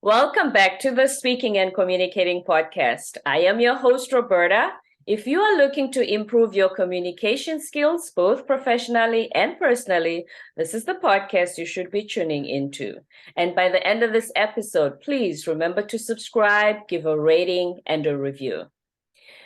Welcome back to the Speaking and Communicating podcast. I am your host, Roberta. If you are looking to improve your communication skills, both professionally and personally, this is the podcast you should be tuning into. And by the end of this episode, please remember to subscribe, give a rating, and a review.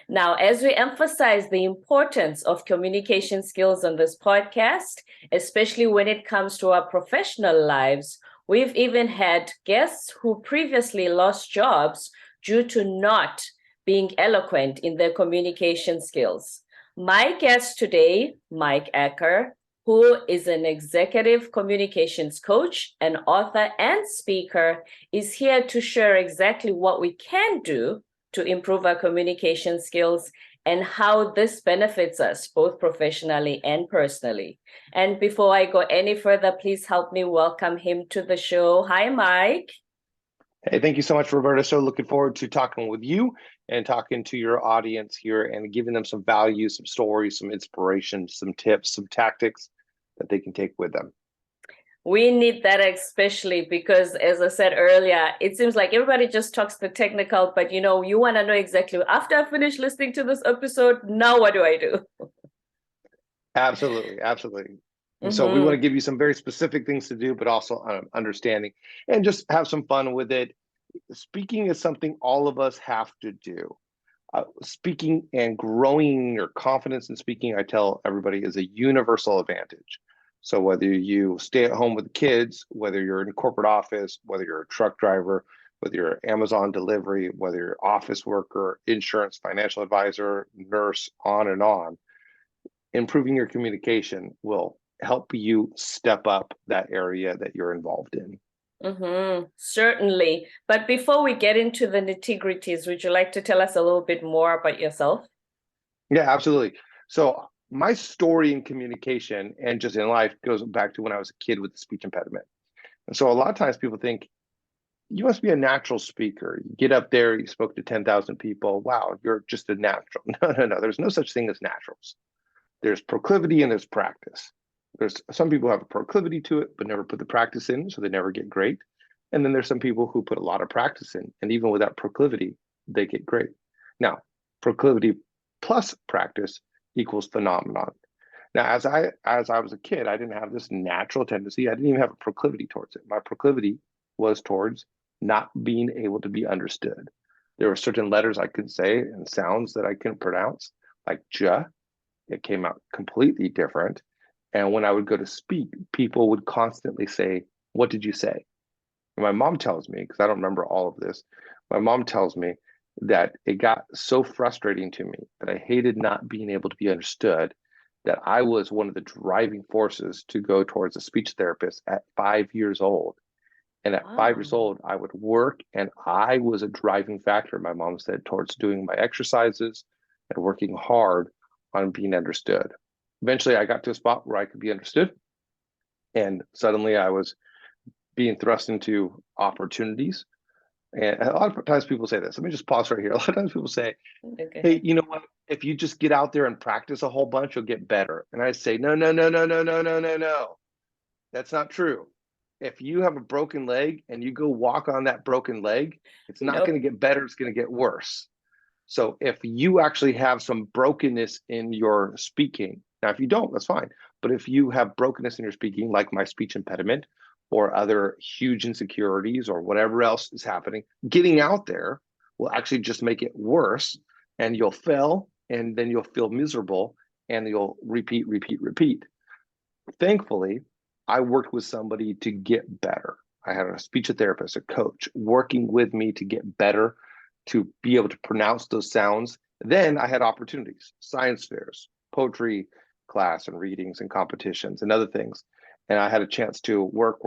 Now, as we emphasize the importance of communication skills on this podcast, especially when it comes to our professional lives, we've even had guests who previously lost jobs due to not being eloquent in their communication skills. My guest today, Mike Acker, who is an executive communications coach, an author, and speaker, is here to share exactly what we can do to improve our communication skills and how this benefits us both professionally and personally. And before I go any further, please help me welcome him to the show. Hi, Mike. Hey, thank you so much, Roberta. So looking forward to talking with you and talking to your audience here and giving them some value, some stories, some inspiration, some tips, some tactics that they can take with them. We need that, especially because, as I said earlier, it seems like everybody just talks the technical, but you want to know exactly, after I finish listening to this episode, now what do I do? Absolutely. And so we want to give you some very specific things to do, but also understanding and just have some fun with it. Speaking is something all of us have to do. Speaking and growing your confidence in speaking, I tell everybody, is a universal advantage. So whether you stay at home with the kids, whether you're in a corporate office, whether you're a truck driver, whether you're Amazon delivery, whether you're office worker, insurance, financial advisor, nurse, on and on, improving your communication will help you step up that area that you're involved in. Certainly. But before we get into the nitty-gritties, would you like to tell us a little bit more about yourself? Yeah, absolutely. So my story in communication and just in life goes back to when I was a kid with a speech impediment. And so a lot of times people think, you must be a natural speaker. You get up there, you spoke to 10,000 people. Wow, you're just a natural. No. There's no such thing as naturals. There's proclivity and there's practice. There's some people who have a proclivity to it, but never put the practice in, so they never get great. And then there's some people who put a lot of practice in, and even without proclivity, they get great. Now, proclivity plus practice equals phenomenon. Now, as I was a kid, I didn't have this natural tendency. I didn't even have a proclivity towards it. My proclivity was towards not being able to be understood. There were certain letters I couldn't say and sounds that I couldn't pronounce, like "j." It came out completely different. And when I would go to speak, people would constantly say, "What did you say?" And my mom tells me, because I don't remember all of this, my mom tells me that it got so frustrating to me that I hated not being able to be understood, that I was one of the driving forces to go towards a speech therapist at 5 years old. And at 5 years old, I would work, and I was a driving factor, my mom said, towards doing my exercises and working hard on being understood. Eventually, I got to a spot where I could be understood. And suddenly I was being thrust into opportunities. And a lot of times people say this. Let me just pause right here. A lot of times people say, Okay. "Hey, you know what? If you just get out there and practice a whole bunch, you'll get better." And I say, no. That's not true. If you have a broken leg and you go walk on that broken leg, it's not going to get better. It's going to get worse. So if you actually have some brokenness in your speaking, now if you don't, that's fine. But if you have brokenness in your speaking, like my speech impediment or other huge insecurities or whatever else is happening, getting out there will actually just make it worse, and you'll fail, and then you'll feel miserable, and you'll repeat. Thankfully, I worked with somebody to get better. I had a speech therapist, a coach, working with me to get better, to be able to pronounce those sounds. Then I had opportunities, science fairs, poetry class and readings and competitions and other things. And I had a chance to work.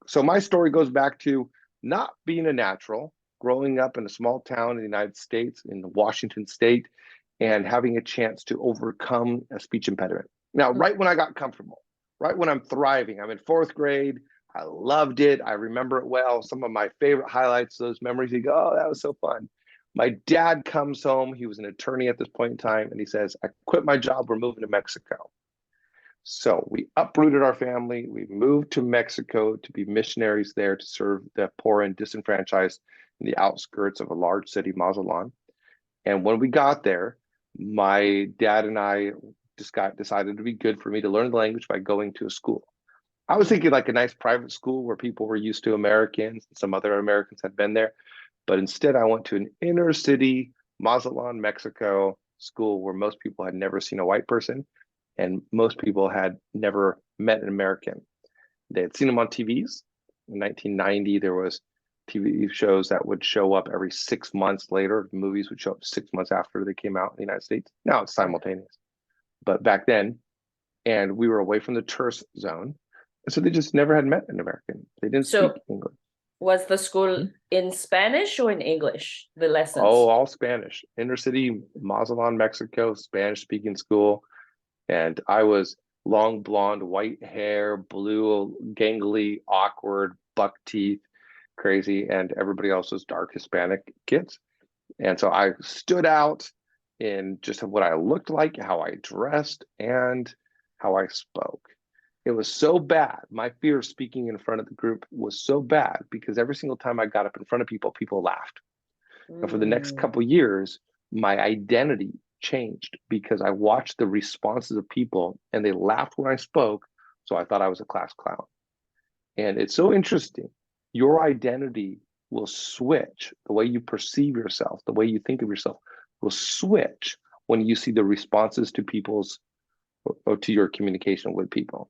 So my story goes back to not being a natural, growing up in a small town in the United States, in Washington State, and having a chance to overcome a speech impediment. Now, right when I got comfortable, right when I'm thriving, I'm in 4th grade, I loved it. I remember it well. Some of my favorite highlights, those memories, you go, "Oh, that was so fun." My dad comes home. He was an attorney at this point in time. And he says, "I quit my job. We're moving to Mexico." So we uprooted our family. We moved to Mexico to be missionaries there to serve the poor and disenfranchised in the outskirts of a large city, Mazatlan. And when we got there, my dad and I decided to be good for me to learn the language by going to a school. I was thinking like a nice private school where people were used to Americans and some other Americans had been there. But instead, I went to an inner city, Mazatlan, Mexico school where most people had never seen a white person and most people had never met an American. They had seen them on TVs. In 1990, there was TV shows that would show up every 6 months later. Movies would show up 6 months after they came out in the United States. Now it's simultaneous. But back then, and we were away from the tourist zone. So they just never had met an American. They didn't speak English. Was the school in Spanish or in English, the lessons? Oh, all Spanish. Inner city, Mazatlan, Mexico, Spanish-speaking school. And I was long blonde, white hair, blue, gangly, awkward, buck teeth, crazy. And everybody else was dark Hispanic kids. And so I stood out in just what I looked like, how I dressed, and how I spoke. It was so bad. My fear of speaking in front of the group was so bad because every single time I got up in front of people, people laughed. And for the next couple of years, my identity changed because I watched the responses of people and they laughed when I spoke. So I thought I was a class clown. And it's so interesting. Your identity will switch. The way you perceive yourself, the way you think of yourself will switch when you see the responses to people's or to your communication with people.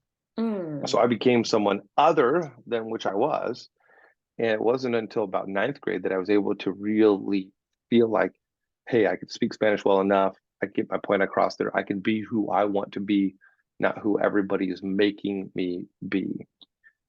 So I became someone other than which I was. And it wasn't until about 9th grade that I was able to really feel like, hey, I could speak Spanish well enough. I get my point across there. I can be who I want to be, not who everybody is making me be.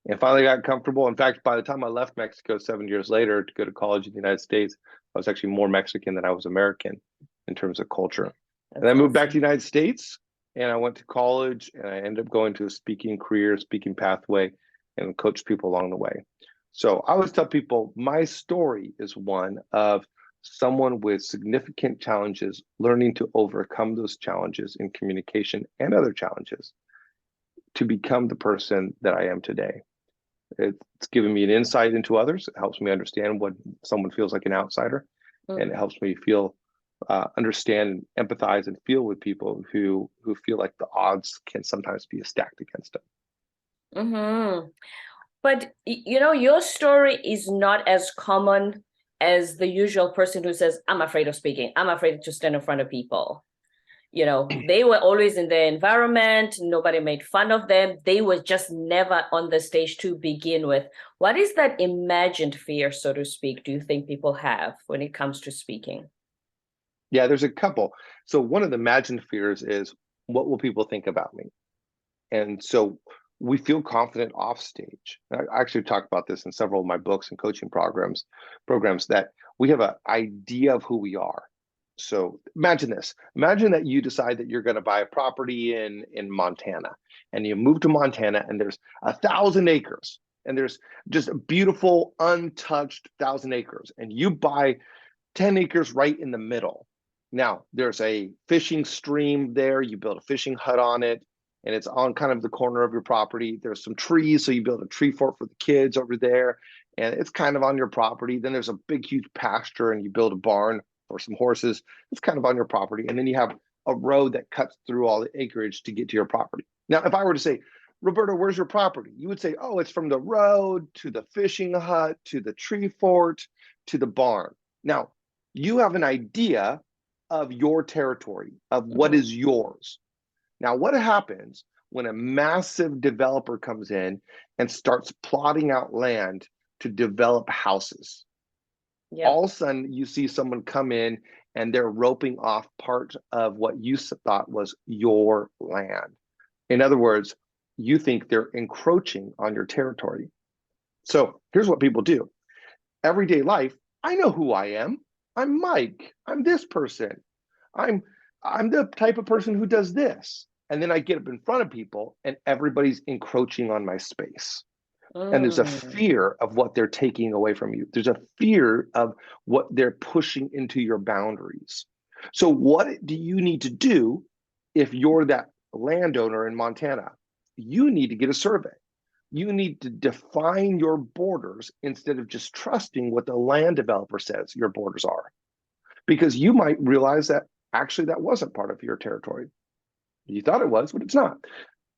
And finally got comfortable. In fact, by the time I left Mexico 7 years later to go to college in the United States, I was actually more Mexican than I was American in terms of culture. And I moved back to the United States and I went to college and I ended up going to a speaking career, speaking pathway, and coached people along the way. So I always tell people my story is one of someone with significant challenges, learning to overcome those challenges in communication and other challenges to become the person that I am today. It's given me an insight into others. It helps me understand what someone feels like an outsider, and it helps me feel, understand, empathize, and feel with people who feel like the odds can sometimes be stacked against them. But you know, your story is not as common as the usual person who says, "I'm afraid of speaking. I'm afraid to stand in front of people." You know, they were always in their environment. Nobody made fun of them. They were just never on the stage to begin with. What is that imagined fear, so to speak, do you think people have when it comes to speaking? Yeah, there's a couple. So one of the imagined fears is, what will people think about me? And so we feel confident off stage. I actually talk about this in several of my books and coaching programs that we have an idea of who we are. So imagine this. Imagine that you decide that you're going to buy a property in Montana, and you move to Montana and there's 1,000 acres and there's just a beautiful untouched 1,000 acres, and you buy 10 acres right in the middle. Now there's a fishing stream there. You build a fishing hut on it, and it's on kind of the corner of your property. There's some trees, so you build a tree fort for the kids over there, and it's kind of on your property. Then there's a big, huge pasture, and you build a barn or some horses. It's kind of on your property. And then you have a road that cuts through all the acreage to get to your property. Now, if I were to say, Roberto, where's your property? You would say, oh, it's from the road to the fishing hut, to the tree fort, to the barn. Now, you have an idea of your territory, of what is yours. Now, what happens when a massive developer comes in and starts plotting out land to develop houses? Yep. All of a sudden, you see someone come in and they're roping off part of what you thought was your land. In other words, you think they're encroaching on your territory. So here's what people do. Everyday life, I know who I am. I'm Mike. I'm this person. I'm the type of person who does this. And then I get up in front of people and everybody's encroaching on my space. And there's a fear of what they're taking away from you. There's a fear of what they're pushing into your boundaries. So what do you need to do if you're that landowner in Montana? you need to get a survey. You need to define your borders instead of just trusting what the land developer says your borders are. Because you might realize that actually that wasn't part of your territory. You thought it was, but it's not.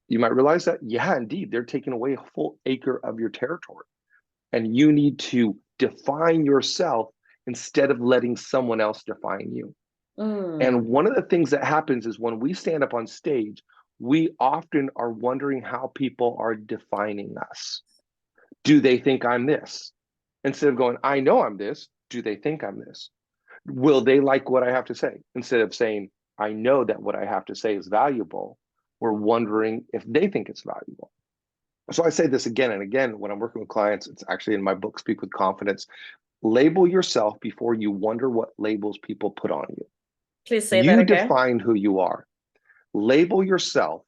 You might realize that, yeah, indeed, they're taking away a full acre of your territory. And you need to define yourself instead of letting someone else define you. And one of the things that happens is when we stand up on stage, we often are wondering how people are defining us. Do they think I'm this? Instead of going, I know I'm this, do they think I'm this? Will they like what I have to say? Instead of saying, I know that what I have to say is valuable, we're wondering if they think it's valuable. So I say this again and again when I'm working with clients. It's actually in my book, Speak with Confidence. Label yourself before you wonder what labels people put on you. Please say that again. You define who you are. Label yourself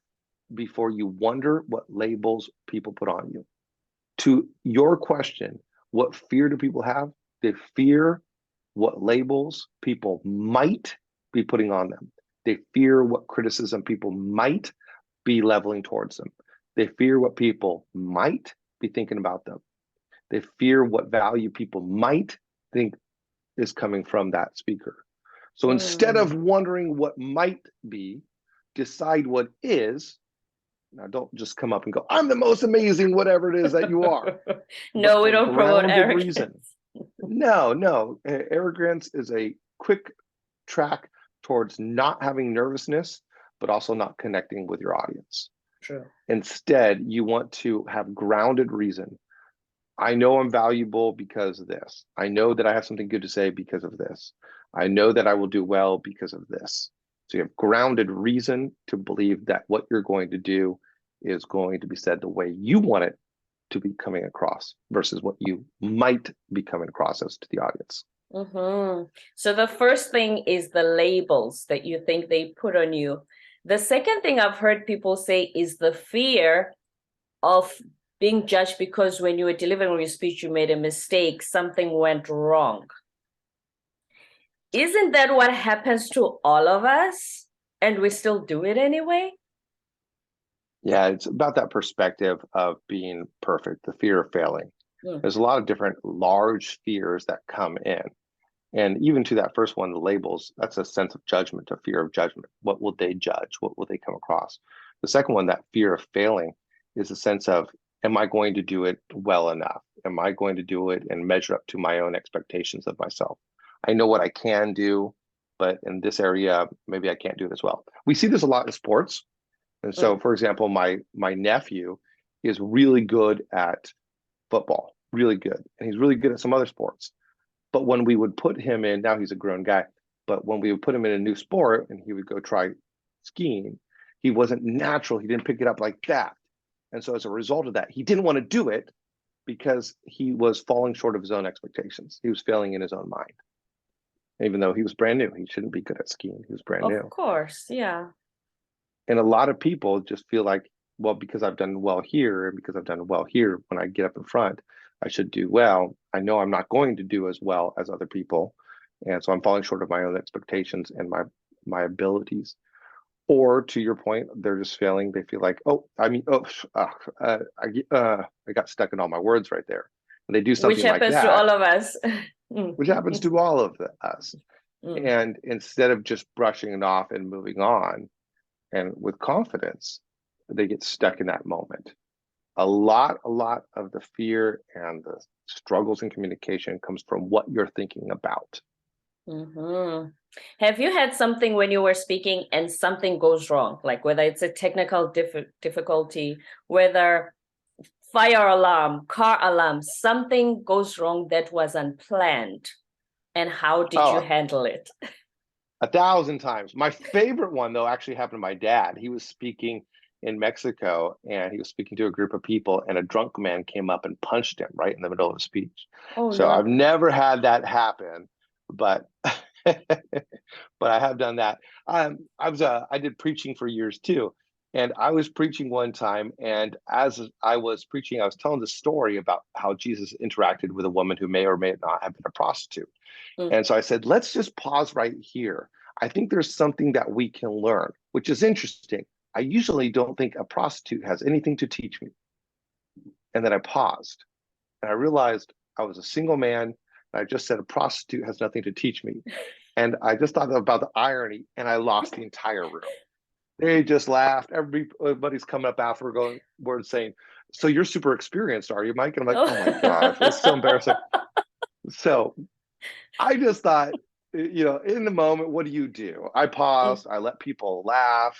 before you wonder what labels people put on you. To your question, what fear do people have? They fear what labels people might be putting on them. They fear what criticism people might be leveling towards them. They fear what people might be thinking about them. They fear what value people might think is coming from that speaker. So instead of wondering what might be, decide what is. Now, don't just come up and go, I'm the most amazing, whatever it is that you are. No, we don't promote arrogance. Reason. No. Arrogance is a quick track towards not having nervousness, but also not connecting with your audience. True. Instead, you want to have grounded reason. I know I'm valuable because of this. I know that I have something good to say because of this. I know that I will do well because of this. So you have grounded reason to believe that what you're going to do is going to be said the way you want it to be coming across versus what you might be coming across as to the audience. So the first thing is the labels that you think they put on you. The second thing I've heard people say is the fear of being judged because when you were delivering your speech, you made a mistake, something went wrong. Isn't that what happens to all of us? And we still do it anyway? Yeah, it's about that perspective of being perfect, the fear of failing. There's a lot of different large fears that come in. And even to that first one, the labels, that's a sense of judgment, a fear of judgment. What will they judge? What will they come across? The second one, that fear of failing, is a sense of, am I going to do it well enough? Am I going to do it and measure up to my own expectations of myself? I know what I can do, but in this area, maybe I can't do it as well. We see this a lot in sports. And so, for example, my nephew is really good at football, really good. And he's really good at some other sports. But when we would put him in, now he's a grown guy, but when we would put him in a new sport and he would go try skiing, he wasn't natural. He didn't pick it up like that. And so as a result of that, he didn't want to do it because he was falling short of his own expectations. He was failing in his own mind. Even though he was brand new, he shouldn't be good at skiing. He was brand new. Of course, yeah. And a lot of people just feel like, well, because I've done well here and because I've done well here, when I get up in front, I should do well. I know I'm not going to do as well as other people. And so I'm falling short of my own expectations and my abilities. Or to your point, they're just failing. They feel like, I got stuck in all my words right there. And they do something like that. Which happens to all of us. Which happens to all of us. And instead of just brushing it off and moving on, and with confidence, they get stuck in that moment. A lot of the fear and the struggles in communication comes from what you're thinking about. Have you had something when you were speaking and something goes wrong, like whether it's a technical difficulty, whether fire alarm, car alarm, something goes wrong that was unplanned, and how did you handle it? 1,000 times. My favorite one, though, actually happened to my dad. He was speaking in Mexico, and he was speaking to a group of people, and a drunk man came up and punched him right in the middle of a speech. So no. I've never had that happen, but but I have done that. I did preaching for years too, and I was preaching one time, and as I was preaching, I was telling the story about how Jesus interacted with a woman who may or may not have been a prostitute. And so I said, let's just pause right here. I think there's something that we can learn, which is interesting. I usually don't think a prostitute has anything to teach me. And then I paused and I realized I was a single man. And I just said a prostitute has nothing to teach me. And I just thought about the irony and I lost the entire room. They just laughed. Everybody's coming up afterward saying, so you're super experienced, are you, Mike? And I'm like, oh my gosh, it's so embarrassing. So I just thought, in the moment, what do? I paused. I let people laugh.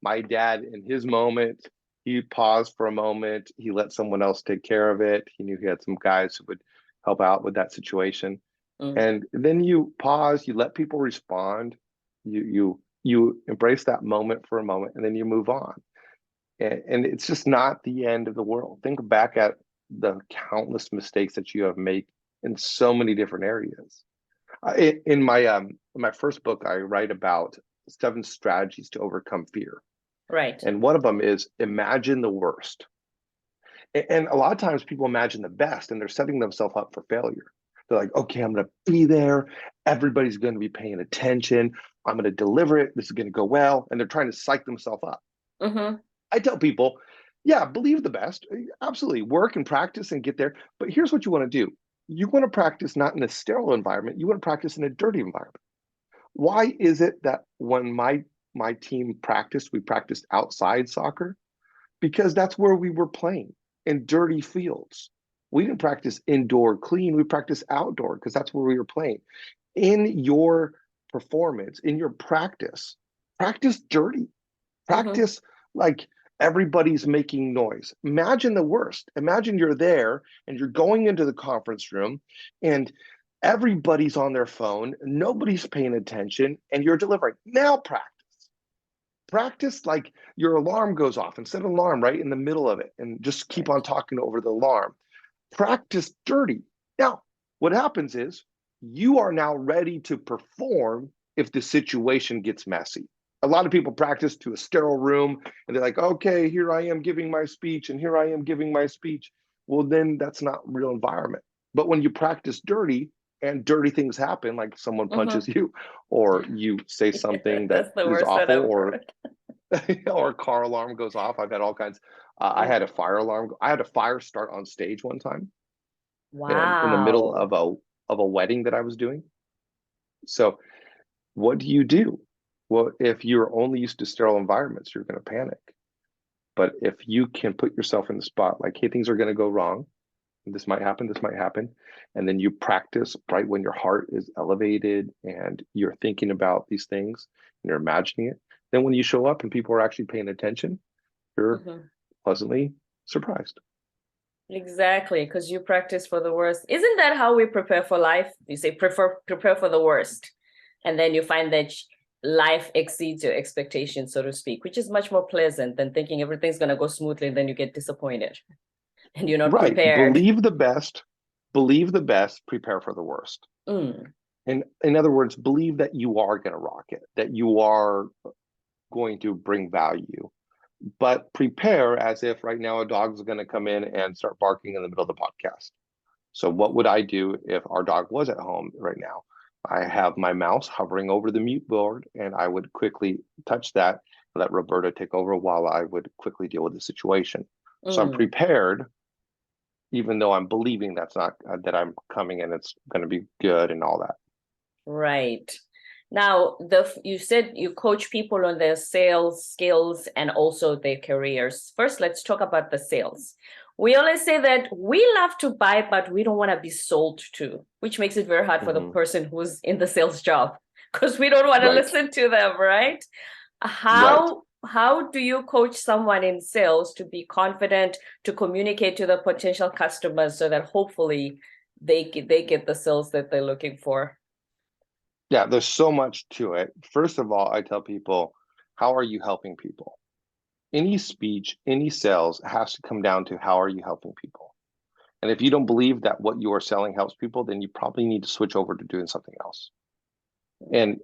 My dad, in his moment, he paused for a moment. He let someone else take care of it. He knew he had some guys who would help out with that situation. And then you pause, you let people respond. You embrace that moment for a moment, and then you move on. And it's just not the end of the world. Think back at the countless mistakes that you have made in so many different areas. In my first book, I write about 7 strategies to overcome fear. Right. And one of them is imagine the worst. And a lot of times people imagine the best and they're setting themselves up for failure. They're like, okay, I'm going to be there. Everybody's going to be paying attention. I'm going to deliver it. This is going to go well. And they're trying to psych themselves up. I tell people, yeah, believe the best. Absolutely. Work and practice and get there. But here's what you want to do. You want to practice not in a sterile environment. You want to practice in a dirty environment. Why is it that when my team practiced, we practiced outside soccer? Because that's where we were playing, in dirty fields. We didn't practice indoor clean. We practiced outdoor because that's where we were playing. In your performance, in your practice dirty. Practice like everybody's making noise. Imagine the worst. Imagine you're there and you're going into the conference room and everybody's on their phone, nobody's paying attention, and you're delivering. Now practice like your alarm goes off and set an alarm right in the middle of it and just keep on talking over the alarm. Practice dirty. Now, what happens is you are now ready to perform if the situation gets messy. A lot of people practice to a sterile room and they're like, okay, here I am giving my speech and here I am giving my speech. Well, then that's not real environment. But when you practice dirty and dirty things happen, like someone punches you or you say something that is awful or or a car alarm goes off. I've had all kinds. I had a fire alarm. I had a fire start on stage one time. Wow. In the middle of a wedding that I was doing. So what do? Well, if you're only used to sterile environments, you're going to panic. But if you can put yourself in the spot, like, hey, things are going to go wrong. This might happen. And then you practice right when your heart is elevated and you're thinking about these things and you're imagining it. Then when you show up and people are actually paying attention, you're pleasantly surprised. Exactly, because you practice for the worst. Isn't that how we prepare for life? You say prepare for the worst. And then you find that life exceeds your expectations, so to speak, which is much more pleasant than thinking everything's going to go smoothly and then you get disappointed and you're not prepared. Believe the best, prepare for the worst. And in other words, believe that you are going to rock it, that you are going to bring value, but prepare as if right now a dog's going to come in and start barking in the middle of the podcast. So what would I do if our dog was at home right now? I have my mouse hovering over the mute board and I would quickly touch that, let Roberta take over while I would quickly deal with the situation. So I'm prepared, even though I'm believing that's not, that I'm coming and it's going to be good and all that. Right. Now, you said you coach people on their sales skills and also their careers. First, let's talk about the sales. We always say that we love to buy, but we don't want to be sold to, which makes it very hard for the person who's in the sales job because we don't want to listen to them, right? How do you coach someone in sales to be confident, to communicate to the potential customers so that hopefully they get the sales that they're looking for? Yeah, there's so much to it. First of all, I tell people, how are you helping people? Any speech, any sales has to come down to how are you helping people? And if you don't believe that what you are selling helps people, then you probably need to switch over to doing something else. And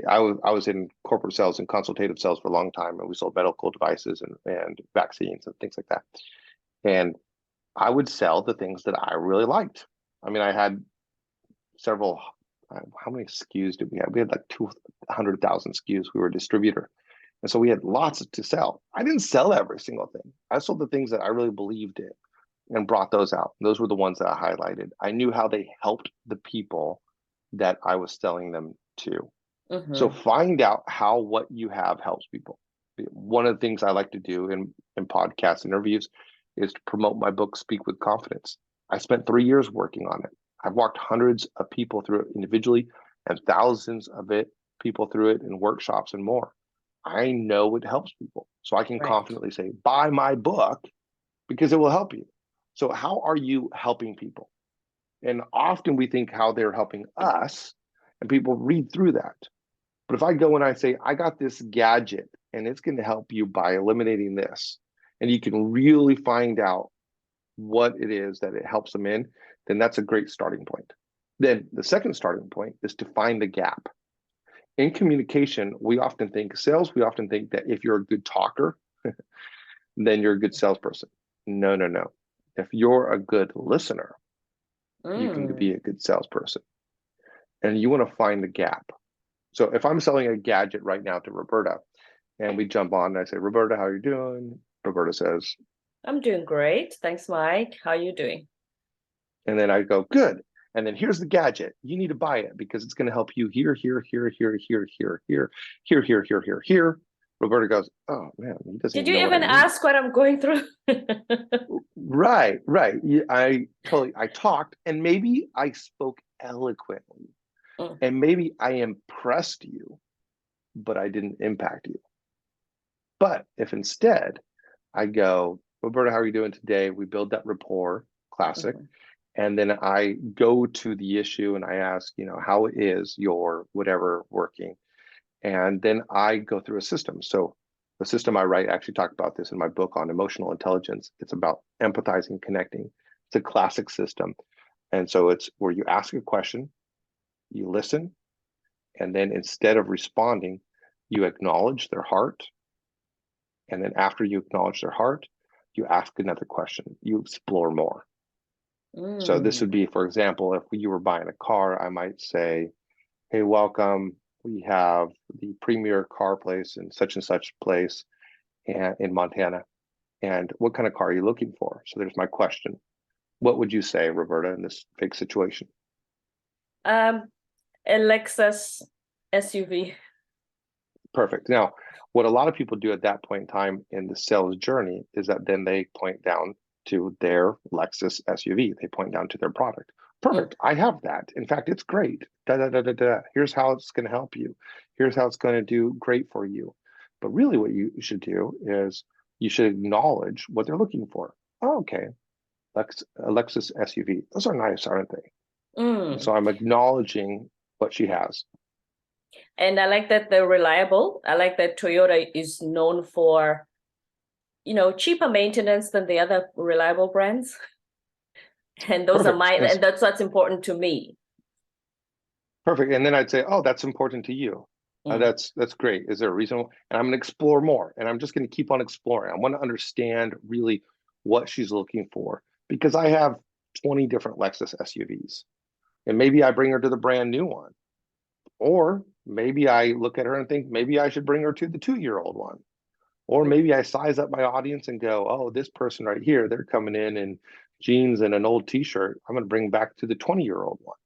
I was in corporate sales and consultative sales for a long time, and we sold medical devices and vaccines and things like that. And I would sell the things that I really liked. I mean, I had how many SKUs did we have? We had like 200,000 SKUs. We were a distributor. And so we had lots to sell. I didn't sell every single thing. I sold the things that I really believed in and brought those out. Those were the ones that I highlighted. I knew how they helped the people that I was selling them to. So Mm-hmm. find out how what you have helps people. One of the things I like to do in podcast interviews is to promote my book, Speak with Confidence. I spent 3 years working on it. I've walked hundreds of people through it individually and thousands of people through it in workshops and more. I know it helps people. So I can Right. confidently say, buy my book because it will help you. So how are you helping people? And often we think how they're helping us, and people read through that. But if I go and I say, I got this gadget and it's going to help you by eliminating this, and you can really find out what it is that it helps them in, then that's a great starting point. Then the second starting point is to find the gap. In communication, we often think that if you're a good talker, then you're a good salesperson. No, no, no. If you're a good listener, you can Mm. be a good salesperson. And you want to find the gap. So if I'm selling a gadget right now to Roberta, and we jump on and I say, Roberta, how are you doing? Roberta says, I'm doing great. Thanks, Mike. How are you doing? and then I go, good. And then here's the gadget. You need to buy it because it's going to help you here, here, here, here, here, here, here, here, here, here, here, here. Roberta goes, oh man, he doesn't Did even you know what I even need. ask what I'm going through? Right, right. I talked and maybe I spoke eloquently Mm. and maybe I impressed you, but I didn't impact you. But if instead I go, Roberta, how are you doing today? We build that rapport, classic. Mhm. And then I go to the issue and I ask, how is your whatever working? And then I go through a system. So the system I write, I actually talk about this in my book on emotional intelligence. It's about empathizing, connecting. It's a classic system. And so it's where you ask a question, you listen, and then instead of responding, you acknowledge their heart. And then after you acknowledge their heart, you ask another question, you explore more. So this would Mm. be, for example, if you were buying a car, I might say, hey, welcome. We have the premier car place in such and such place in Montana. And what kind of car are you looking for? So there's my question. What would you say, Roberta, in this big situation? Um, a Lexus SUV. Perfect. Now, what a lot of people do at that point in time in the sales journey is that then they point down to their Lexus SUV. They point down to their product. Mm. Perfect. I have that. In fact, it's great. Da, da, da, da, da. Here's how it's going to help you. Here's how it's going to do great for you. But really, what you should do is you should acknowledge what they're looking for. Oh, okay. Lexus SUV. Those are nice, aren't they? And Mm. so I'm acknowledging what she has. And I like that they're reliable. I like that Toyota is known for, cheaper maintenance than the other reliable brands. And those are Perfect. my, and that's what's important to me. Perfect. And then I'd say, oh, that's important to you. Mm. That's great. Is there a reason? And I'm going to explore more. And I'm just going to keep on exploring. I want to understand really what she's looking for because I have 20 different Lexus SUVs. And maybe I bring her to the brand new one. Or maybe I look at her and think maybe I should bring her to the 2-year-old one. Or maybe I size up my audience and go, oh, this person right here, they're coming in jeans and an old t-shirt. I'm going to bring back to the 20-year-old one.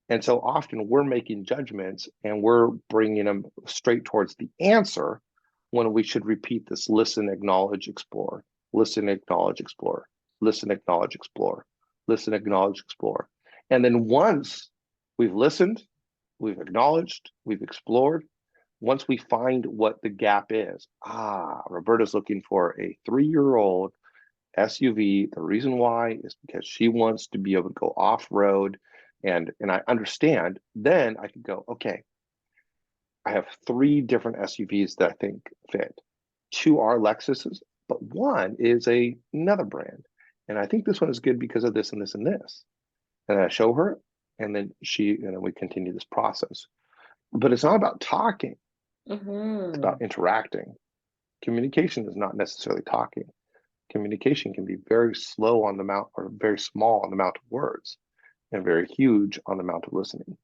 And so often we're making judgments and we're bringing them straight towards the answer when we should repeat this: listen, acknowledge, explore, listen, acknowledge, explore, listen, acknowledge, explore, listen, acknowledge, explore. And then once we've listened, we've acknowledged, we've explored, once we find what the gap is, Roberta's looking for a 3-year-old SUV. The reason why is because she wants to be able to go off-road and I understand, then I could go, okay, I have 3 different SUVs that I think fit. 2 are Lexuses, but one is another brand. And I think this one is good because of this and this and this. And I show her, and then we continue this process. But it's not about talking, it's Mm-hmm. about interacting. Communication is not necessarily talking. Communication can be very slow on the amount or very small on the amount of words and very huge on the amount of listening.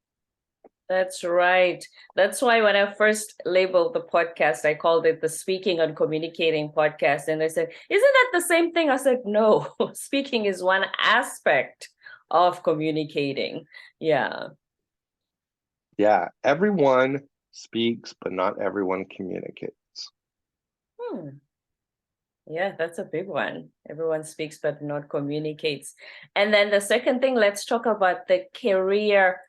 That's right. That's why when I first labeled the podcast, I called it the Speaking and Communicating podcast. And they said, isn't that the same thing? I said, no, speaking is one aspect of communicating. Yeah. Yeah, everyone speaks, but not everyone communicates. Hmm. Yeah, that's a big one. Everyone speaks, but not communicates. And then the second thing, let's talk about the career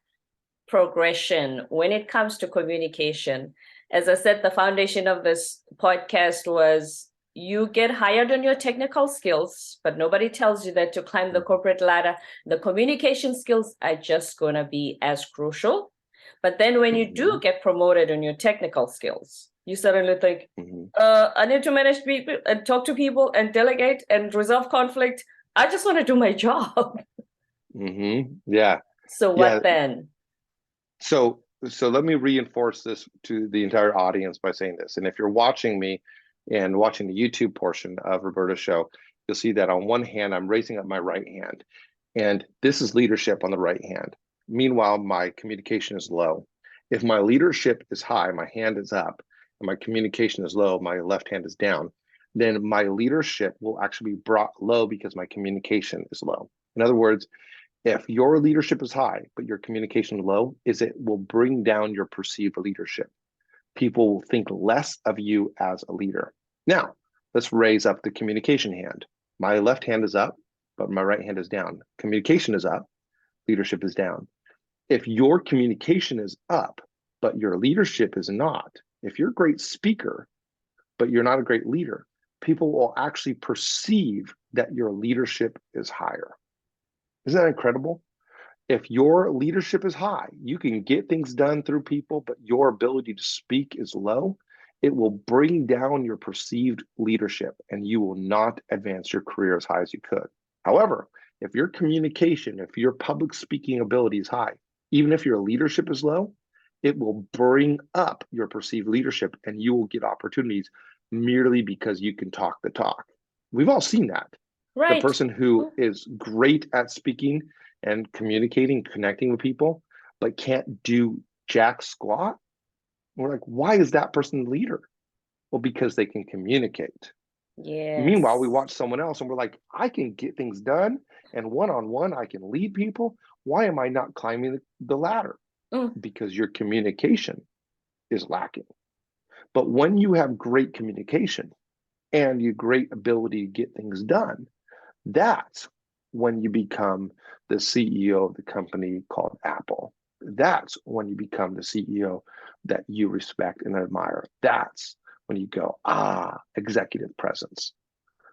progression when it comes to communication. As I said, the foundation of this podcast was you get hired on your technical skills, but nobody tells you that to climb the corporate ladder, the communication skills are just going to be as crucial. But then when you do get promoted on your technical skills, you suddenly think, I need to manage people and talk to people and delegate and resolve conflict. I just want to do my job. Yeah. So what then? So let me reinforce this to the entire audience by saying this. And if you're watching me and watching the YouTube portion of Roberta's show, you'll see that on one hand, I'm raising up my right hand. And this is leadership on the right hand. Meanwhile, my communication is low. If my leadership is high, my hand is up, and my communication is low, my left hand is down, then my leadership will actually be brought low because my communication is low. In other words, if your leadership is high, but your communication low, it will bring down your perceived leadership. People will think less of you as a leader. Now, let's raise up the communication hand. My left hand is up, but my right hand is down. Communication is up, leadership is down. If your communication is up, but your leadership is not, if you're a great speaker, but you're not a great leader, people will actually perceive that your leadership is higher. Isn't that incredible? If your leadership is high, you can get things done through people, but your ability to speak is low, it will bring down your perceived leadership and you will not advance your career as high as you could. However, if your communication, if your public speaking ability is high, even if your leadership is low, it will bring up your perceived leadership and you will get opportunities merely because you can talk the talk. We've all seen that. Right. The person who is great at speaking and communicating, connecting with people, but can't do jack squat. We're like, why is that person the leader? Well, because they can communicate. Yes. Meanwhile, we watch someone else and we're like, I can get things done and one-on-one, I can lead people. Why am I not climbing the ladder? Because your communication is lacking. But when you have great communication and you great ability to get things done, that's when you become the CEO of the company called Apple. That's when you become the CEO that you respect and admire. That's when you go, executive presence.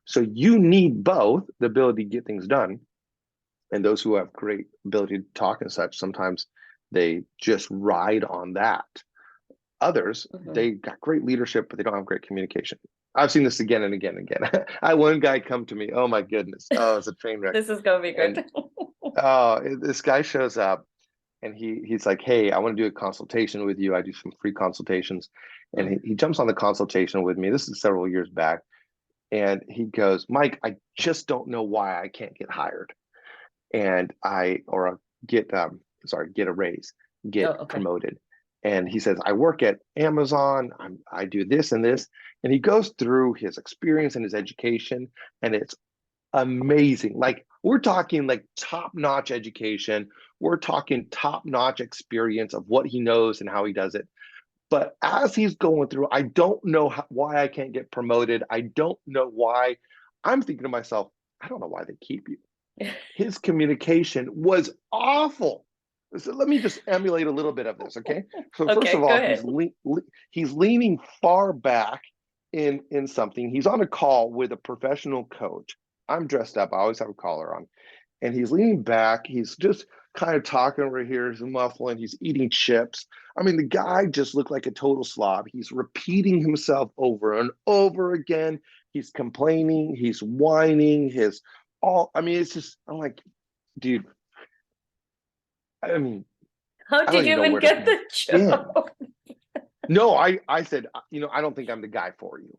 So you need both the ability to get things done, and those who have great ability to talk and such, sometimes they just ride on that. Others, they got great leadership, but they don't have great communication. I've seen this again and again and again. I had one guy come to me, oh my goodness, it's a train wreck. This is gonna be good. This guy shows up and he's like, hey, I want to do a consultation with you. I do some free consultations. And he jumps on the consultation with me. This is several years back. And he goes, Mike, I just don't know why I can't get hired. And get a raise, get promoted. And he says, I work at Amazon. I do this and this. And he goes through his experience and his education, and it's amazing. Like, we're talking like top-notch education. We're talking top-notch experience of what he knows and how he does it. But as he's going through, I don't know why I can't get promoted. I don't know why. I'm thinking to myself, I don't know why they keep you. His communication was awful. So let me just emulate a little bit of this, okay? So first of all, he's leaning far back in something. He's on a call with a professional coach. I'm dressed up. I always have a collar on. And he's leaning back. He's just kind of talking over here. He's muffling. He's eating chips. I mean, the guy just looked like a total slob. He's repeating himself over and over again. He's complaining. He's whining. It's just, I'm like, dude, I mean, how did you even get the job? No, I said, I don't think I'm the guy for you.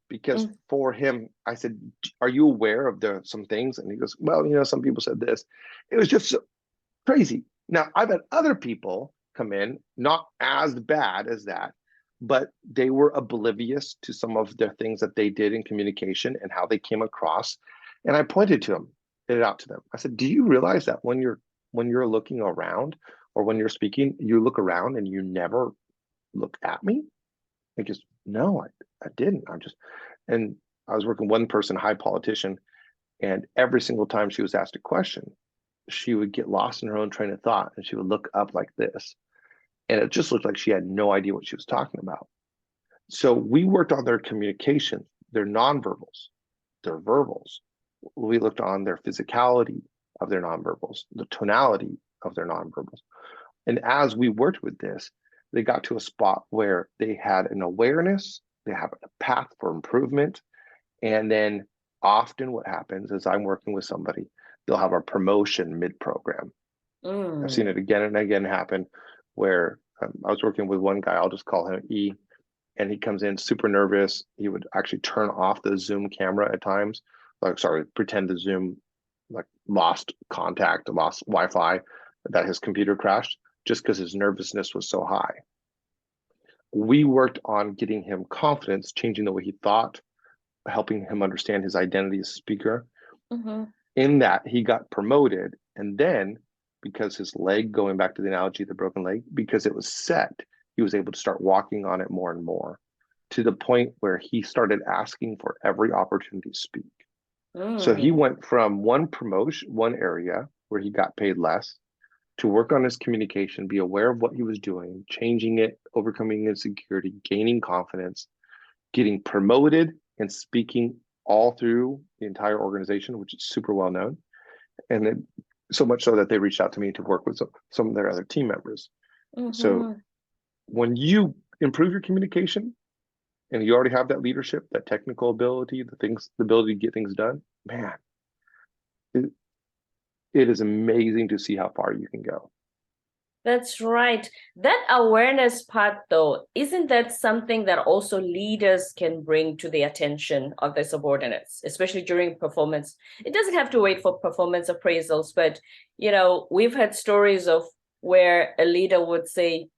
Because for him, I said, are you aware of some things? And he goes, well, some people said this. It was just so crazy. Now, I've had other people come in, not as bad as that, but they were oblivious to some of the things that they did in communication and how they came across. And I pointed it out to them. I said, do you realize that when you're looking around or when you're speaking, you look around and you never look at me? He goes, no, I didn't. And I was working one person, high politician, and every single time she was asked a question, she would get lost in her own train of thought and she would look up like this. And it just looked like she had no idea what she was talking about. So we worked on their communication, their nonverbals, their verbals. We looked on their physicality of their nonverbals, the tonality of their nonverbals. And as we worked with this, they got to a spot where they had an awareness, they have a path for improvement. And then often what happens is I'm working with somebody, they'll have a promotion mid-program. I've seen it again and again happen where I was working with one guy, I'll just call him E, and he comes in super nervous. He would actually turn off the Zoom camera at times, pretend the Zoom lost contact, lost Wi-Fi, that his computer crashed just because his nervousness was so high. We worked on getting him confidence, changing the way he thought, helping him understand his identity as a speaker. In that, he got promoted, and then because his leg, going back to the analogy of the broken leg, because it was set, he was able to start walking on it more and more, to the point where he started asking for every opportunity to speak. So he went from one area where he got paid less, to work on his communication, be aware of what he was doing, changing it, overcoming insecurity, gaining confidence, getting promoted and speaking all through the entire organization, which is super well known. And then so much so that they reached out to me to work with some of their other team members. So when you improve your communication and you already have that leadership, that technical ability, the ability to get things done, man, it is amazing to see how far you can go. That's right. That awareness part, though, isn't that something that also leaders can bring to the attention of their subordinates, especially during performance? It doesn't have to wait for performance appraisals, but, we've had stories of where a leader would say,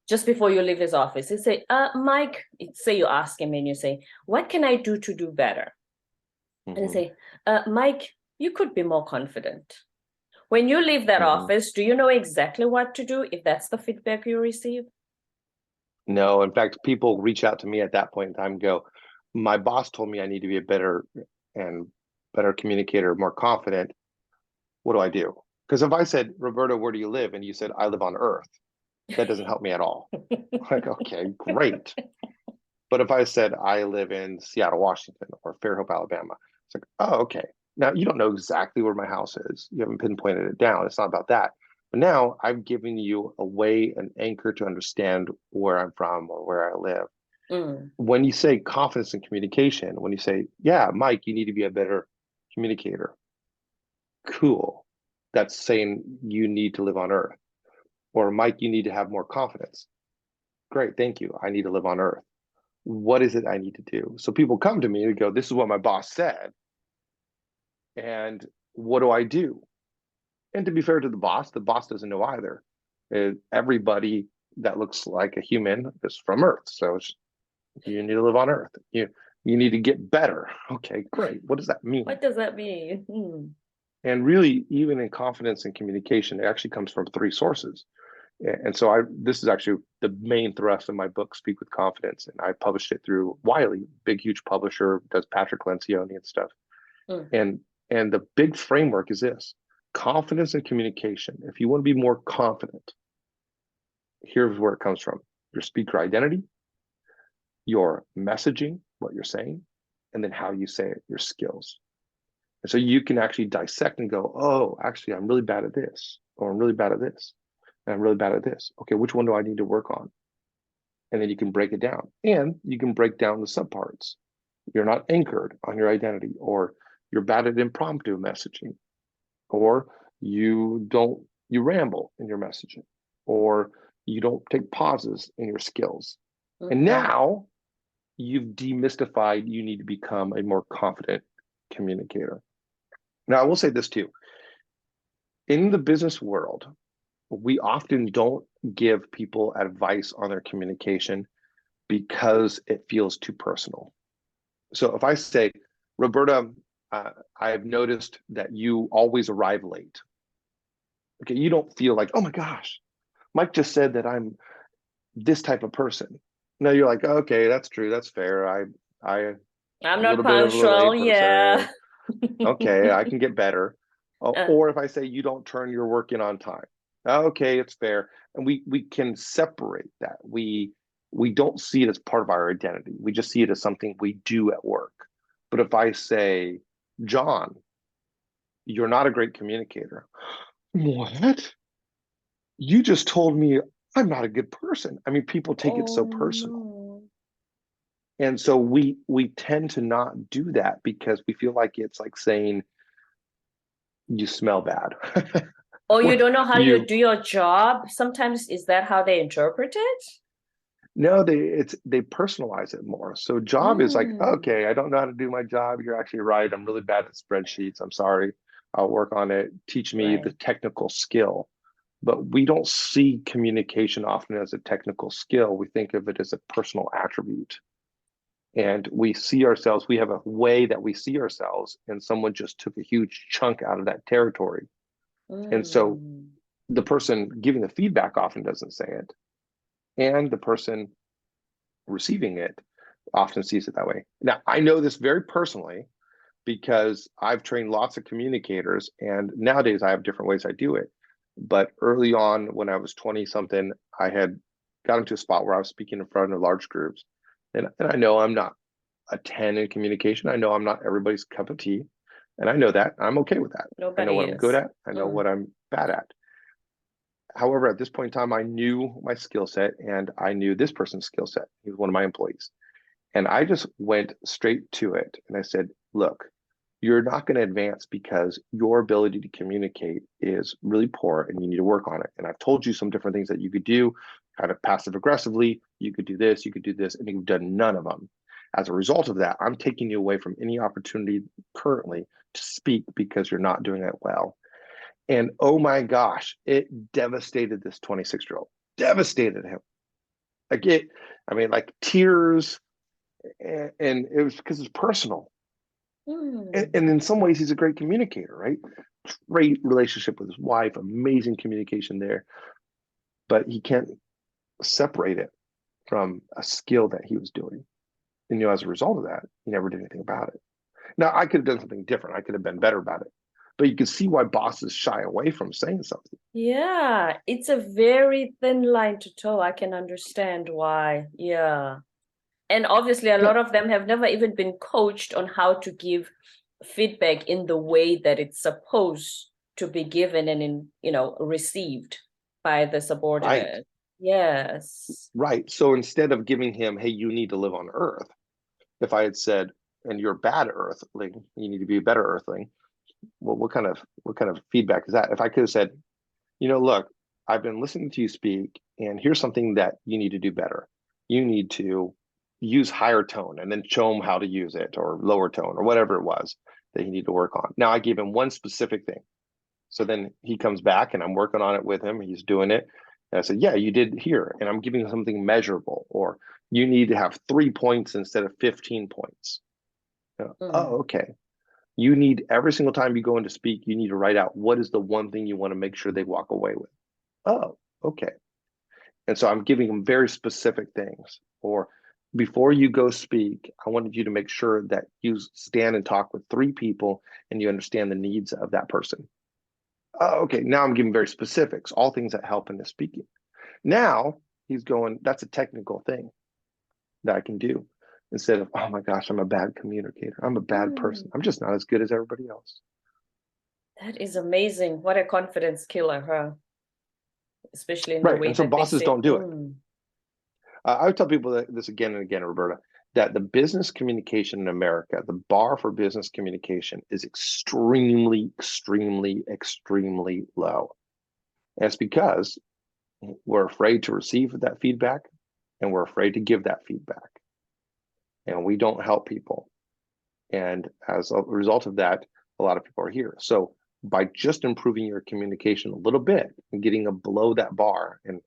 just before you leave his office, he'd say, Mike, say you ask him and you say, what can I do to do better? And he'd say, Mike, you could be more confident. When you leave that office, do you know exactly what to do if that's the feedback you receive? No, in fact, people reach out to me at that point in time and go, my boss told me I need to be a better communicator, more confident. What do I do? Because if I said, Roberto, where do you live? And you said, I live on Earth, that doesn't help me at all. Like, okay, great. But if I said, I live in Seattle, Washington, or Fairhope, Alabama, it's like, oh, okay. Now, you don't know exactly where my house is. You haven't pinpointed it down. It's not about that. But now I've given you a way, an anchor to understand where I'm from or where I live. When you say confidence in communication, when you say, yeah, Mike, you need to be a better communicator. Cool. That's saying you need to live on Earth. Or Mike, you need to have more confidence. Great, thank you. I need to live on Earth. What is it I need to do? So people come to me and go, this is what my boss said. And what do I do? And to be fair to the boss doesn't know either. Everybody that looks like a human is from Earth. So you need to live on Earth. You need to get better. Okay, great. What does that mean? What does that mean? And really, even in confidence and communication, it actually comes from three sources. And so this is actually the main thrust of my book, Speak with Confidence. And I published it through Wiley, big, huge publisher, does Patrick Lencioni and stuff. And the big framework is this: confidence and communication. If you want to be more confident, here's where it comes from: your speaker identity, your messaging, what you're saying, and then how you say it, your skills. And so you can actually dissect and go, oh, actually, I'm really bad at this, or I'm really bad at this, and I'm really bad at this. Okay, which one do I need to work on? And then you can break it down. And you can break down the subparts. You're not anchored on your identity, or you're bad at impromptu messaging, or you ramble in your messaging, or you don't take pauses in your skills. And now you've demystified, you need to become a more confident communicator. Now, I will say this too. In the business world, we often don't give people advice on their communication because it feels too personal. So if I say, Roberta, I've noticed that you always arrive late. Okay, you don't feel like, oh my gosh, Mike just said that I'm this type of person. No, you're like, okay, that's true, that's fair. I'm I'm a not little bit of a late punctual. person. Yeah. Okay, I can get better. Uh, Or if I say you don't turn your work in on time, okay, it's fair. And we can separate that. We don't see it as part of our identity. We just see it as something we do at work. But if I say, John, you're not a great communicator. What? You just told me I'm not a good person. I mean, people take it oh so personal. no. And so we tend to not do that because we feel like it's like saying you smell bad. Or you Or don't know how you you do your job. Sometimes is that how they interpret it? no, they personalize it more. So job is like, Mm, okay, I don't know how to do my job. You're actually right. I'm really bad at spreadsheets. I'm sorry. I'll work on it. Teach me the right. technical skill. But we don't see communication often as a technical skill. We think of it as a personal attribute. And we see ourselves, we have a way that we see ourselves, and someone just took a huge chunk out of that territory. And so Mm, the person giving the feedback often doesn't say it. And the person receiving it often sees it that way. Now, I know this very personally because I've trained lots of communicators, and nowadays I have different ways I do it. But early on, when I was 20 something, I had got into a spot where I was speaking in front of large groups. And I know I'm not a 10 in communication. I know I'm not everybody's cup of tea. And I know that. I'm okay with that. I know nobody what I'm good is. at. I know Mm, what I'm bad at. However, at this point in time, I knew my skill set and I knew this person's skill set. He was one of my employees. And I just went straight to it. And I said, look, you're not going to advance because your ability to communicate is really poor and you need to work on it. And I've told you some different things that you could do, kind of passive aggressively. You could do this, and you've done none of them. As a result of that, I'm taking you away from any opportunity currently to speak because you're not doing it well. And oh my gosh, it devastated this 26-year-old, devastated him. Like it, I mean, like tears, and it was because it's personal. mm. And in some ways, he's a great communicator, right? Great relationship with his wife, amazing communication there, but he can't separate it from a skill that he was doing. And as a result of that, he never did anything about it. Now, I could have done something different. I could have been better about it. But you can see why bosses shy away from saying something. Yeah, it's a very thin line to toe. I can understand why. Yeah. And obviously, a Yeah, lot of them have never even been coached on how to give feedback in the way that it's supposed to be given and received by the right, subordinate. Yes. right. So instead of giving him, hey, you need to live on Earth, if I had said, and you're a bad Earthling, you need to be a better Earthling. Well, what kind of feedback is that? If I could have said, look, I've been listening to you speak, and here's something that you need to do better. You need to use higher tone and then show him how to use it, or lower tone, or whatever it was that you need to work on. Now I gave him one specific thing. So then he comes back and I'm working on it with him. He's doing it. And I said, yeah, you did here. And I'm giving him something measurable, or you need to have 3 points instead of 15 points. Mm, Oh, okay. You need every single time you go in to speak, you need to write out what is the one thing you want to make sure they walk away with. Oh, okay. And so I'm giving them very specific things. Or before you go speak, I wanted you to make sure that you stand and talk with 3 people and you understand the needs of that person. Oh, okay. Now I'm giving very specifics, all things that help in the speaking. Now he's going, that's a technical thing that I can do, instead of, oh my gosh, I'm a bad communicator. I'm a bad person. mm. I'm just not as good as everybody else. That is amazing. What a confidence killer, huh? Especially in the Right. way And so that they bosses say, don't do it. I would tell people that this again and again, Roberta, that the business communication in America, the bar for business communication is extremely, extremely, extremely low. And it's because we're afraid to receive that feedback and we're afraid to give that feedback. And we don't help people. And as a result of that, a lot of people are here. So by just improving your communication a little bit and getting below that bar, and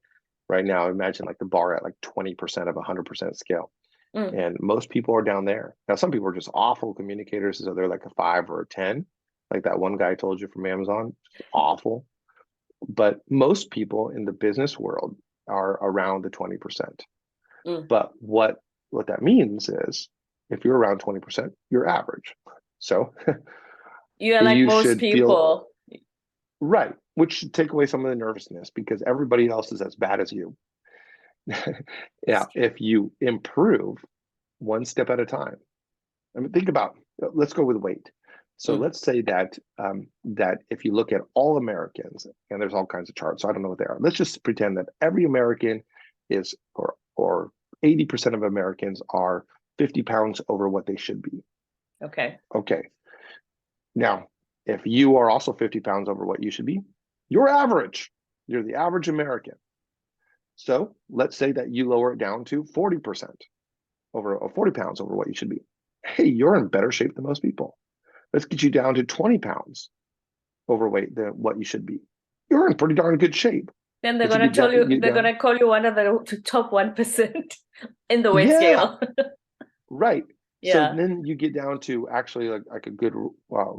right now. Imagine like the bar at like 20% of 100% scale. Mm. And most people are down there. Now, some people are just awful communicators, so they're like a 5 or a 10, like that one guy I told you from Amazon, just awful. But most people in the business world are around the 20%. Mm. But what that means is if you're around 20%, you're average. So You're like you most should feel people. right, which should take away some of the nervousness because everybody else is as bad as you. It's Yeah, true. if you improve one step at a time. I mean, think about, let's go with weight. So Mm. let's say that that if you look at all Americans, and there's all kinds of charts, so I don't know what they are. Let's just pretend that every American is, or 80% of Americans are 50 pounds over what they should be. Okay. Okay. Now, if you are also 50 pounds over what you should be, you're average. You're the average American. So let's say that you lower it down to 40% over, or 40 pounds over what you should be. Hey, you're in better shape than most people. Let's get you down to 20 pounds overweight than what you should be. You're in pretty darn good shape. Then But you get down, they're gonna call you one of the top 1% in the weight yeah, scale. right. So Yeah. then you get down to actually like a good,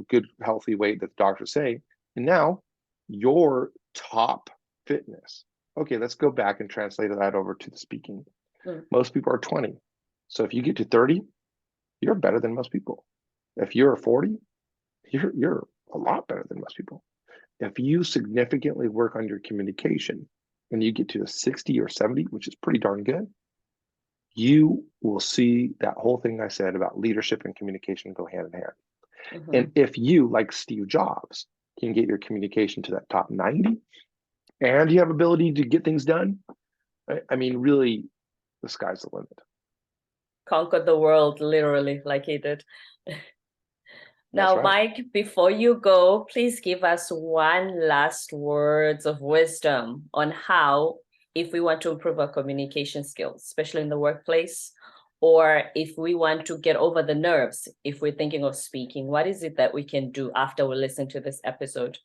good healthy weight that the doctors say, and now your top fitness. Okay, let's go back and translate that over to the speaking. Mm. Most people are 20. So if you get to 30, you're better than most people. If you're 40, you're a lot better than most people. If you significantly work on your communication and you get to a 60 or 70, which is pretty darn good, you will see that whole thing I said about leadership and communication go hand in hand. Mm-hmm. And if you, like Steve Jobs, can get your communication to that top 90 and you have ability to get things done, I mean, really, the sky's the limit. Conquered the world, literally, like he did. That's Now, right. Mike, before you go, please give us one last words of wisdom on how, if we want to improve our communication skills, especially in the workplace, or if we want to get over the nerves, if we're thinking of speaking, what is it that we can do after we listen to this episode?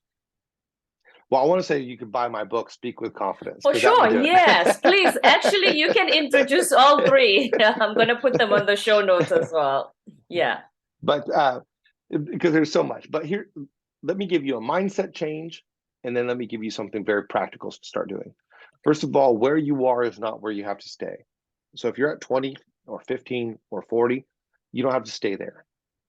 Well, I want to say you can buy my book, Speak with Confidence, For because that will sure, do it. yes, please. Actually, you can introduce all three. I'm going to put them on the show notes as well. Yeah. But because there's so much. But here, let me give you a mindset change, and then let me give you something very practical to start doing. First of all, where you are is not where you have to stay. So if you're at 20 or 15 or 40, you don't have to stay there.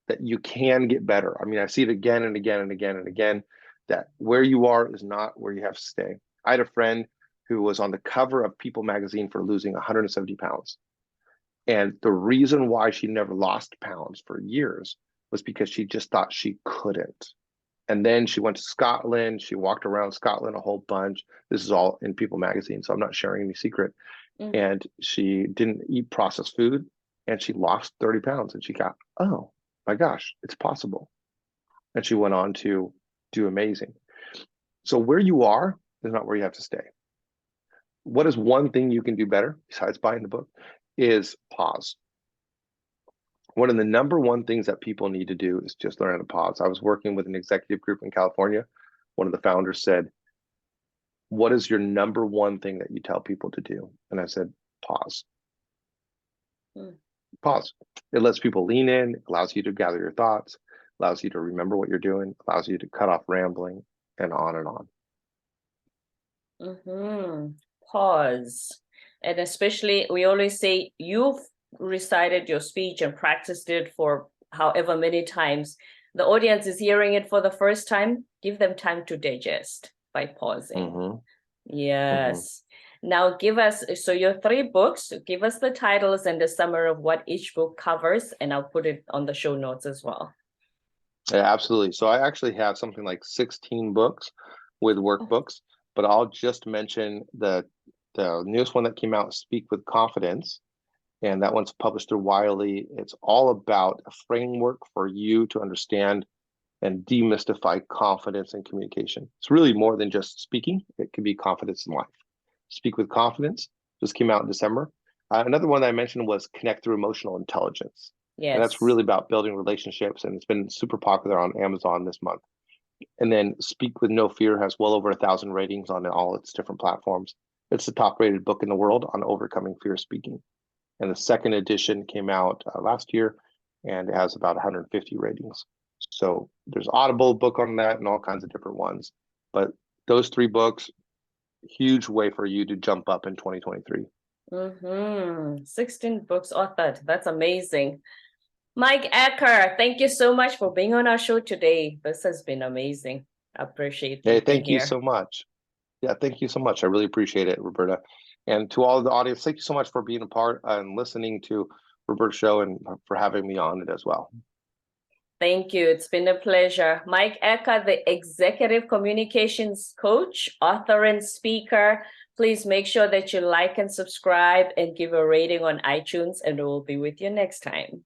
That you can get better. I mean, I see it again and again and again and again, that where you are is not where you have to stay. I had a friend who was on the cover of People magazine for losing 170 pounds. And the reason why she never lost pounds for years was because she just thought she couldn't. And then she went to Scotland. She walked around Scotland a whole bunch. This is all in People magazine, so I'm not sharing any secret. Mm-hmm. And she didn't eat processed food, and she lost 30 pounds. And she got, oh my gosh, it's possible. And she went on to do amazing. So where you are is not where you have to stay. What is one thing you can do better besides buying the book is pause. One of the number one things that people need to do is just learn how to pause. I was working with an executive group in California. One of the founders said, what is your number one thing that you tell people to do? And I said, pause. Pause. It lets people lean in, allows you to gather your thoughts, allows you to remember what you're doing, allows you to cut off rambling, and on and on. Mm-hmm. Pause. And especially, we always say you've recited your speech and practiced it for however many times. The audience is hearing it for the first time. Give them time to digest by pausing. Mm-hmm. Yes. Now give us, so your three books, give us the titles and the summary of what each book covers, and I'll put it on the show notes as well. Yeah, absolutely. So I actually have something like 16 books with workbooks, but I'll just mention the newest one that came out, Speak with Confidence. And that one's published through Wiley. It's all about a framework for you to understand and demystify confidence and communication. It's really more than just speaking. It can be confidence in life. Speak with Confidence just came out in December. Another one that I mentioned was Connect Through Emotional Intelligence. And that's Yes. really about building relationships. And it's been super popular on Amazon this month. And then Speak with No Fear has well over 1,000 ratings on all its different platforms. It's the top rated book in the world on overcoming fear of speaking. And the second edition came out last year, and it has about 150 ratings. So there's Audible book on that and all kinds of different ones. But those 3 books, huge way for you to jump up in 2023. 16 books authored. That's amazing. Mike Acker, thank you so much for being on our show today. This has been amazing. I appreciate you. Hey, thank you so much. Yeah, thank you so much. I really appreciate it, Roberta. And to all of the audience, thank you so much for being a part and listening to Roberta's show and for having me on it as well. Thank you. It's been a pleasure. Mike Acker, the Executive Communications Coach, author, and speaker. Please make sure that you like and subscribe and give a rating on iTunes, and we'll be with you next time.